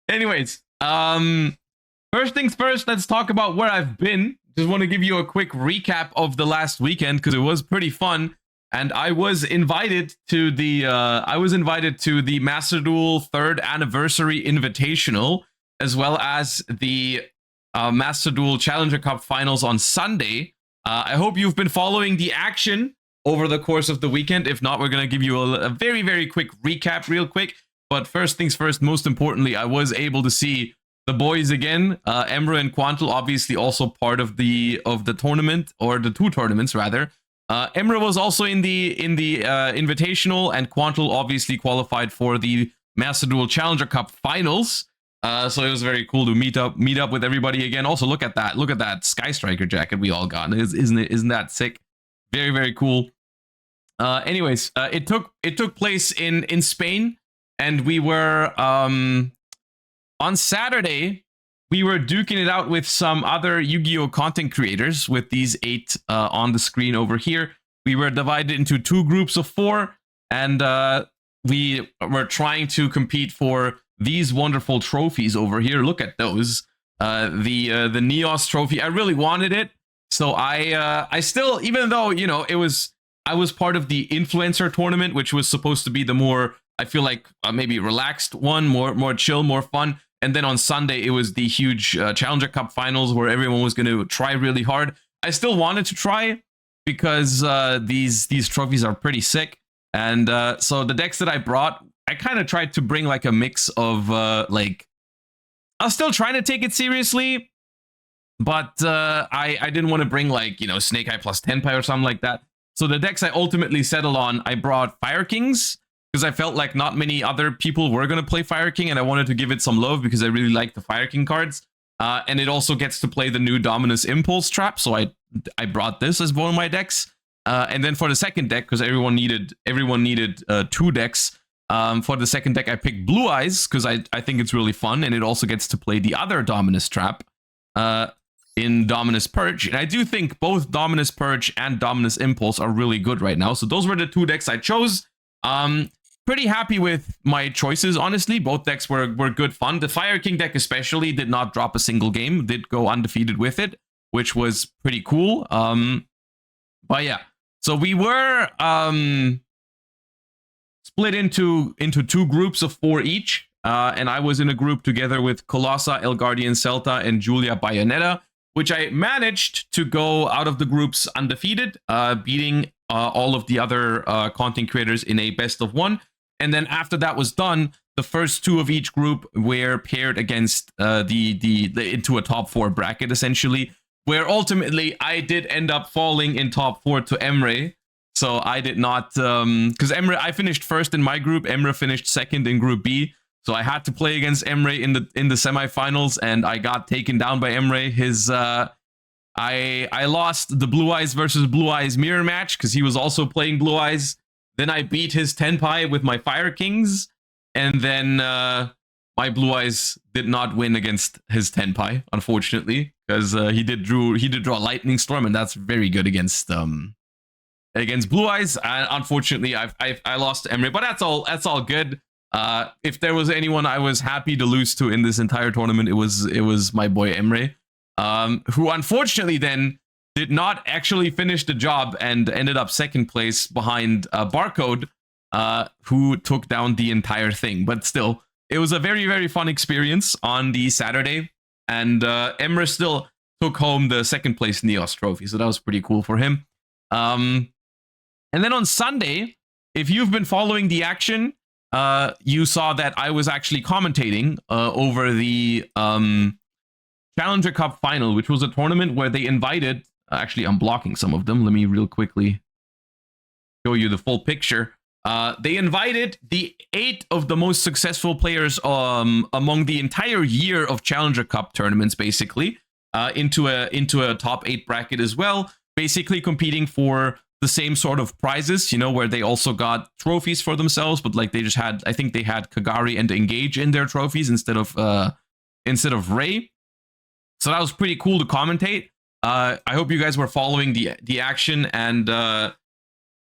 Anyways, first things first, let's talk about where I've been. Just want to give you a quick recap of the last weekend because it was pretty fun. And I was invited to the Master Duel 3rd Anniversary Invitational, as well as the Master Duel Challenger Cup Finals on Sunday. I hope you've been following the action over the course of the weekend. If not, we're going to give you a very, very quick recap real quick. But first things first, most importantly, I was able to see the boys again. Emre and Quantel, obviously also part of the tournament, or the 2 tournaments rather. Emre was also in the Invitational, and Quantel obviously qualified for the Master Duel Challenger Cup Finals. So it was very cool to meet up with everybody again. Also, look at that Sky Striker jacket we all got. Isn't that sick? Very, very cool. Anyways, it took place in Spain, and we were on Saturday. We were duking it out with some other Yu-Gi-Oh content creators with these 8 on the screen over here. We were divided into 2 groups of 4, and we were trying to compete for these wonderful trophies over here. Look at those. The Neos trophy. I really wanted it, so I still, even though, you know, I was part of the influencer tournament, which was supposed to be the more, I feel like, maybe relaxed one, more chill, more fun. And then on Sunday, it was the huge Challenger Cup Finals where everyone was going to try really hard. I still wanted to try because these trophies are pretty sick. And so the decks that I brought, I kind of tried to bring like a mix of like, I was still trying to take it seriously, but I didn't want to bring like, you know, Snake Eye plus Tenpai or something like that. So the decks I ultimately settled on, I brought Fire Kings, because I felt like not many other people were going to play Fire King, and I wanted to give it some love because I really like the Fire King cards. And it also gets to play the new Dominus Impulse trap, so I brought this as one of my decks. And then for the second deck, because everyone needed 2 decks, for the second deck I picked Blue Eyes, because I think it's really fun, and it also gets to play the other Dominus trap in Dominus Purge. And I do think both Dominus Purge and Dominus Impulse are really good right now. So those were the 2 decks I chose. Pretty happy with my choices, honestly. Both decks were good fun. The Fire King deck especially did not drop a single game, did go undefeated with it, which was pretty cool. But yeah, so we were split into 2 groups of 4 each, and I was in a group together with Colossa, El Guardian Celta, and Julia Bayonetta, which I managed to go out of the groups undefeated, beating all of the other content creators in a best of 1. And then after that was done, the first 2 of each group were paired against into a top 4 bracket, essentially, where ultimately I did end up falling in top 4 to Emre. So I did not, because I finished first in my group, Emre finished second in Group B. So I had to play against Emre in the semifinals, and I got taken down by Emre. I lost the Blue Eyes versus Blue Eyes mirror match because he was also playing Blue Eyes. Then I beat his Tenpai with my Fire Kings, and then my Blue Eyes did not win against his Tenpai, unfortunately, because he did draw Lightning Storm, and that's very good against Blue Eyes. Unfortunately, I lost to Emre, but that's all good. If there was anyone I was happy to lose to in this entire tournament, it was my boy Emre, who unfortunately then did not actually finish the job and ended up second place behind Barcode, who took down the entire thing. But still, it was a very, very fun experience on the Saturday, and Emre still took home the second place Neos trophy, so that was pretty cool for him. And then on Sunday, if you've been following the action, you saw that I was actually commentating over the Challenger Cup Final, which was a tournament where they invited, actually I'm blocking some of them, let me real quickly show you the full picture. They invited the 8 of the most successful players among the entire year of Challenger Cup tournaments, basically, into a top 8 bracket as well, basically competing for the same sort of prizes, you know, where they also got trophies for themselves, but like they just had, I think they had Kagari and Engage in their trophies instead of Ray. So that was pretty cool to commentate. I hope you guys were following the action, and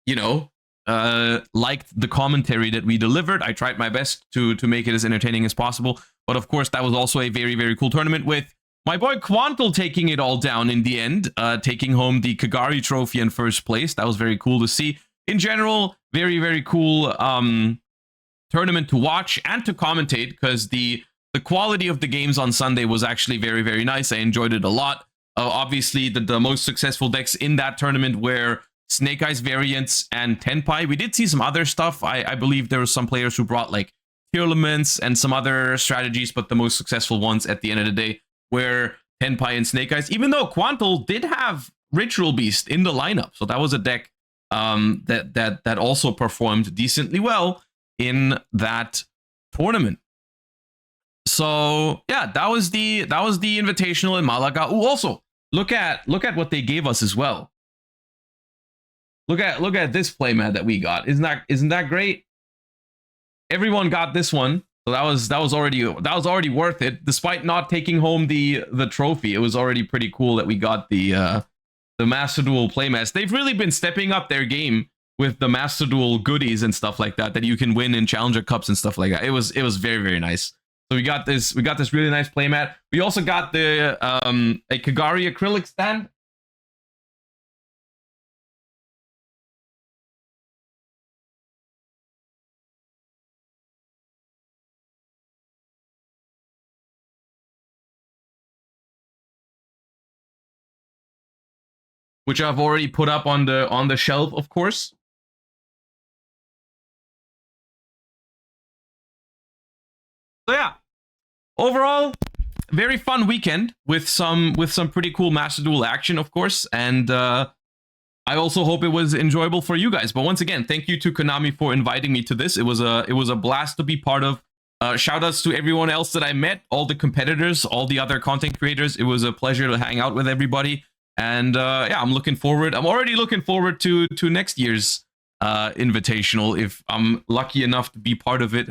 you know, liked the commentary that we delivered. I tried my best to make it as entertaining as possible. But of course, that was also a very, very cool tournament with my boy Quantal taking it all down in the end, taking home the Kagari trophy in first place. That was very cool to see. In general, very, very cool tournament to watch and to commentate, because the quality of the games on Sunday was actually very, very nice. I enjoyed it a lot. Obviously, the most successful decks in that tournament were Snake Eyes variants and Tenpai. We did see some other stuff. I believe there were some players who brought like tier elements and some other strategies, but the most successful ones at the end of the day were Tenpai and Snake Eyes, even though Quantal did have Ritual Beast in the lineup. So that was a deck that also performed decently well in that tournament. So yeah, that was the invitational in Malaga. Oh, also look at what they gave us as well. Look at this playmat that we got. Isn't that great? Everyone got this one, so that was already worth it. Despite not taking home the trophy, it was already pretty cool that we got the Master Duel playmats. They've really been stepping up their game with the Master Duel goodies and stuff like that you can win in Challenger Cups and stuff like that. It was very, very nice. So we got this really nice playmat. We also got the a Kagari acrylic stand. Which I've already put up on the shelf, of course. So yeah, overall, very fun weekend with some pretty cool Master Duel action, of course, and I also hope it was enjoyable for you guys. But once again, thank you to Konami for inviting me to this. It was a blast to be part of. Shoutouts to everyone else that I met, all the competitors, all the other content creators. It was a pleasure to hang out with everybody. And yeah, I'm already looking forward to next year's invitational, if I'm lucky enough to be part of it